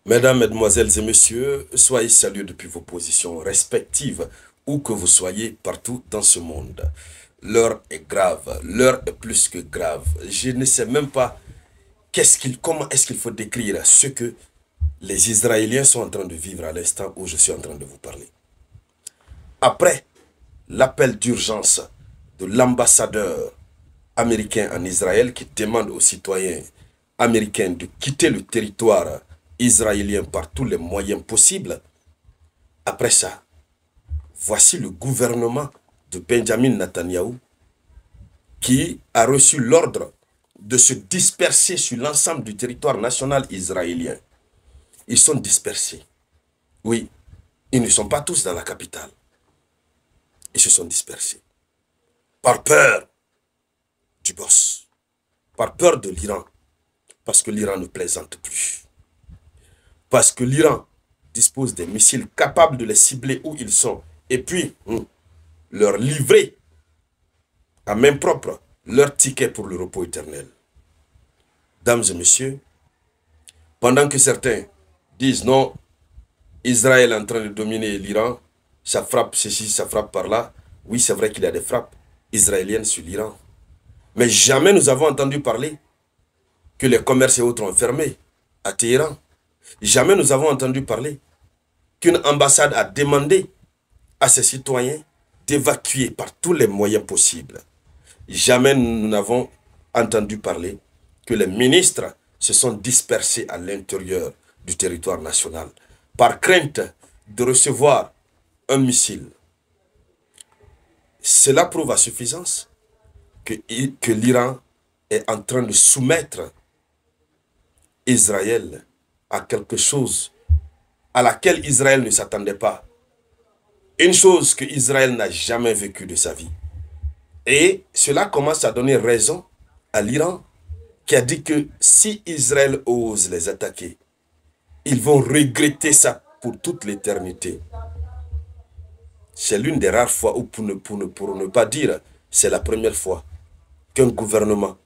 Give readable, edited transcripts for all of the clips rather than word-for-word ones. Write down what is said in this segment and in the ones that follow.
Mesdames, Mesdemoiselles et Messieurs, soyez salués depuis vos positions respectives, où que vous soyez partout dans ce monde. L'heure est grave, l'heure est plus que grave. Je ne sais même pas comment est-ce qu'il faut décrire ce que les Israéliens sont en train de vivre à l'instant où je suis en train de vous parler. Après l'appel d'urgence de l'ambassadeur américain en Israël qui demande aux citoyens américains de quitter le territoire israélien par tous les moyens possibles. Après ça, voici le gouvernement de Benjamin Netanyahou qui a reçu l'ordre de se disperser sur l'ensemble du territoire national israélien. Ils sont dispersés. Oui, ils ne sont pas tous dans la capitale. Ils se sont dispersés. Par peur du boss. Par peur de l'Iran. Parce que l'Iran ne plaisante plus. Parce que l'Iran dispose des missiles capables de les cibler où ils sont. Et puis, leur livrer à main propre leur ticket pour le repos éternel. Dames et messieurs, pendant que certains disent non, Israël est en train de dominer l'Iran, ça frappe ceci, ça frappe par là. Oui, c'est vrai qu'il y a des frappes israéliennes sur l'Iran. Mais jamais nous avons entendu parler que les commerces et autres ont fermé à Téhéran. Jamais nous avons entendu parler qu'une ambassade a demandé à ses citoyens d'évacuer par tous les moyens possibles. Jamais nous n'avons entendu parler que les ministres se sont dispersés à l'intérieur du territoire national par crainte de recevoir un missile. Cela prouve à suffisance que l'Iran est en train de soumettre Israël à quelque chose à laquelle Israël ne s'attendait pas. Une chose que Israël n'a jamais vécue de sa vie. Et cela commence à donner raison à l'Iran qui a dit que si Israël ose les attaquer, ils vont regretter ça pour toute l'éternité. C'est l'une des rares fois où, pour ne pas dire, c'est la première fois qu'un gouvernement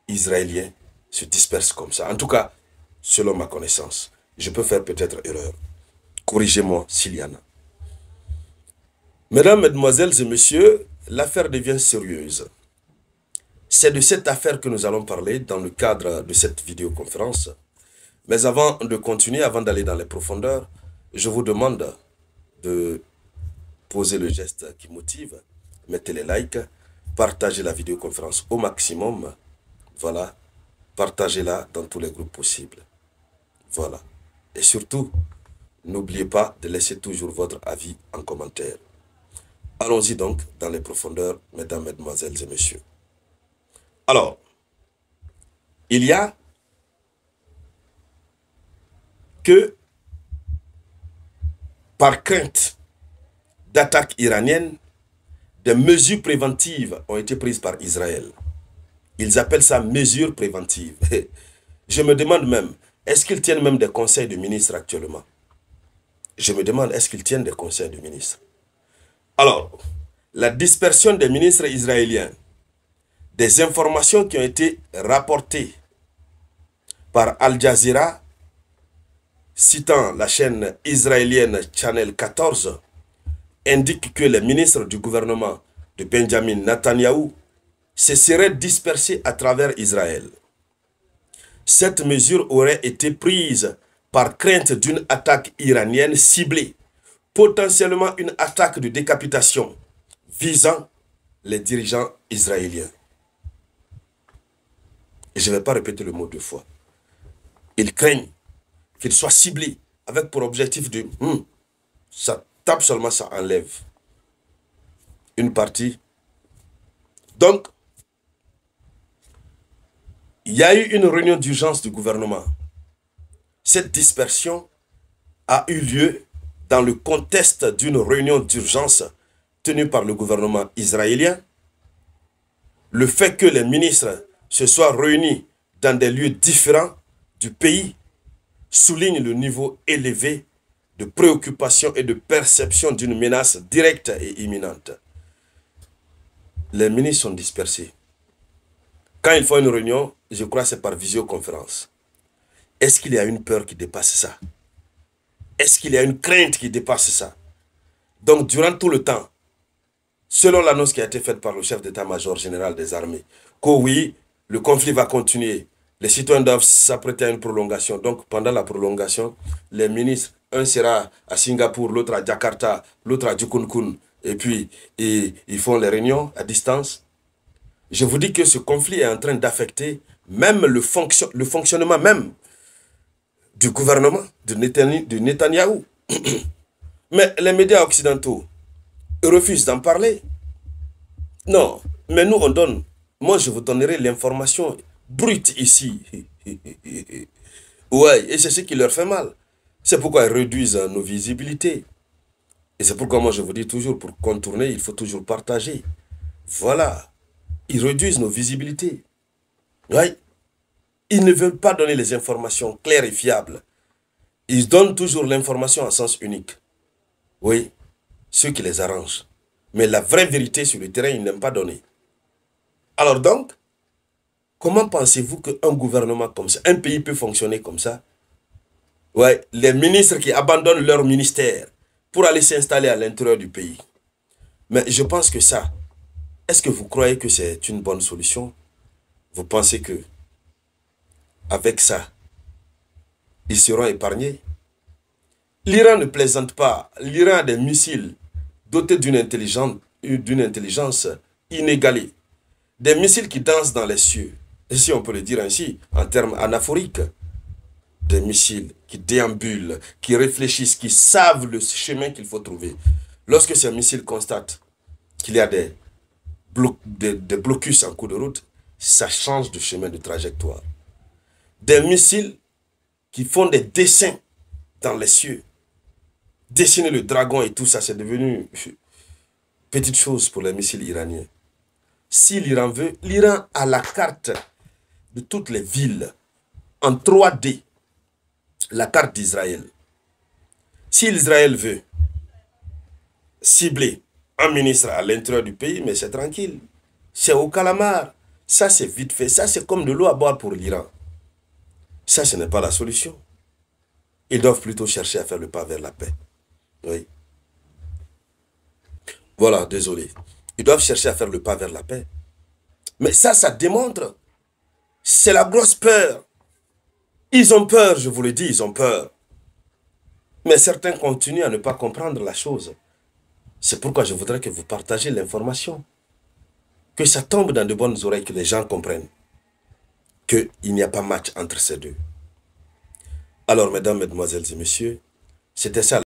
israélien se disperse comme ça. En tout cas, selon ma connaissance. Je peux faire peut-être erreur. Corrigez-moi s'il y en a. Mesdames, Mesdemoiselles et Messieurs, l'affaire devient sérieuse. C'est de cette affaire que nous allons parler dans le cadre de cette vidéoconférence. Mais avant de continuer, avant d'aller dans les profondeurs, je vous demande de poser le geste qui motive, mettez les likes, partagez la vidéoconférence au maximum. Voilà, partagez-la dans tous les groupes possibles. Voilà. Et surtout, n'oubliez pas de laisser toujours votre avis en commentaire. Allons-y donc dans les profondeurs, mesdames, mesdemoiselles et messieurs. Alors, il y a que par crainte d'attaque iranienne, des mesures préventives ont été prises par Israël. Ils appellent ça mesures préventives. Je me demande même, est-ce qu'ils tiennent même des conseils de ministres actuellement? Je me demande, est-ce qu'ils tiennent des conseils de ministres? Alors, la dispersion des ministres israéliens, des informations qui ont été rapportées par Al Jazeera, citant la chaîne israélienne Channel 14, indiquent que les ministres du gouvernement de Benjamin Netanyahou se seraient dispersés à travers Israël. Cette mesure aurait été prise par crainte d'une attaque iranienne ciblée, potentiellement une attaque de décapitation visant les dirigeants israéliens. Et je ne vais pas répéter le mot deux fois. Ils craignent qu'ils soient ciblés avec pour objectif de ça tape seulement, ça enlève une partie. Donc, il y a eu une réunion d'urgence du gouvernement. Cette dispersion a eu lieu dans le contexte d'une réunion d'urgence tenue par le gouvernement israélien. Le fait que les ministres se soient réunis dans des lieux différents du pays souligne le niveau élevé de préoccupation et de perception d'une menace directe et imminente. Les ministres sont dispersés. Quand ils font une réunion, je crois que c'est par visioconférence. Est-ce qu'il y a une peur qui dépasse ça? Est-ce qu'il y a une crainte qui dépasse ça? Donc, durant tout le temps, selon l'annonce qui a été faite par le chef d'état-major général des armées, que oui, le conflit va continuer, les citoyens doivent s'apprêter à une prolongation. Donc, pendant la prolongation, les ministres, un sera à Singapour, l'autre à Jakarta, l'autre à Jukunkun, et puis ils font les réunions à distance. Je vous dis que ce conflit est en train d'affecter même le fonctionnement même du gouvernement de Netanyahou. Mais les médias occidentaux refusent d'en parler. Non, mais nous on donne. Moi je vous donnerai l'information brute ici. Ouais, et c'est ce qui leur fait mal. C'est pourquoi ils réduisent nos visibilités. Et c'est pourquoi moi je vous dis toujours, pour contourner, il faut toujours partager. Voilà. Ils réduisent nos visibilités. Ouais. Ils ne veulent pas donner les informations claires et fiables. Ils donnent toujours l'information en sens unique. Oui, ce qui les arrange. Mais la vraie vérité sur le terrain, ils n'aiment pas donner. Alors donc, comment pensez-vous qu'un gouvernement comme ça, un pays peut fonctionner comme ça? Ouais, les ministres qui abandonnent leur ministère pour aller s'installer à l'intérieur du pays. Mais je pense que ça, est-ce que vous croyez que c'est une bonne solution? Vous pensez que avec ça, ils seront épargnés? L'Iran ne plaisante pas. L'Iran a des missiles dotés d'une intelligence inégalée. Des missiles qui dansent dans les cieux. Et si on peut le dire ainsi, en termes anaphoriques. Des missiles qui déambulent, qui réfléchissent, qui savent le chemin qu'il faut trouver. Lorsque ces missiles constatent qu'il y a des blocus en cours de route, ça change de chemin de trajectoire. Des missiles qui font des dessins dans les cieux. Dessiner le dragon et tout ça, c'est devenu petite chose pour les missiles iraniens. Si l'Iran veut, l'Iran a la carte de toutes les villes en 3D, la carte d'Israël. Si Israël veut cibler un ministre à l'intérieur du pays, mais c'est tranquille. C'est au calamar. Ça, c'est vite fait. Ça, c'est comme de l'eau à boire pour l'Iran. Ça, ce n'est pas la solution. Ils doivent plutôt chercher à faire le pas vers la paix. Oui. Voilà, désolé. Ils doivent chercher à faire le pas vers la paix. Mais ça démontre. C'est la grosse peur. Ils ont peur, je vous le dis, ils ont peur. Mais certains continuent à ne pas comprendre la chose. C'est pourquoi je voudrais que vous partagez l'information. Que ça tombe dans de bonnes oreilles, que les gens comprennent qu'il n'y a pas match entre ces deux. Alors, mesdames, mesdemoiselles et messieurs, c'était ça.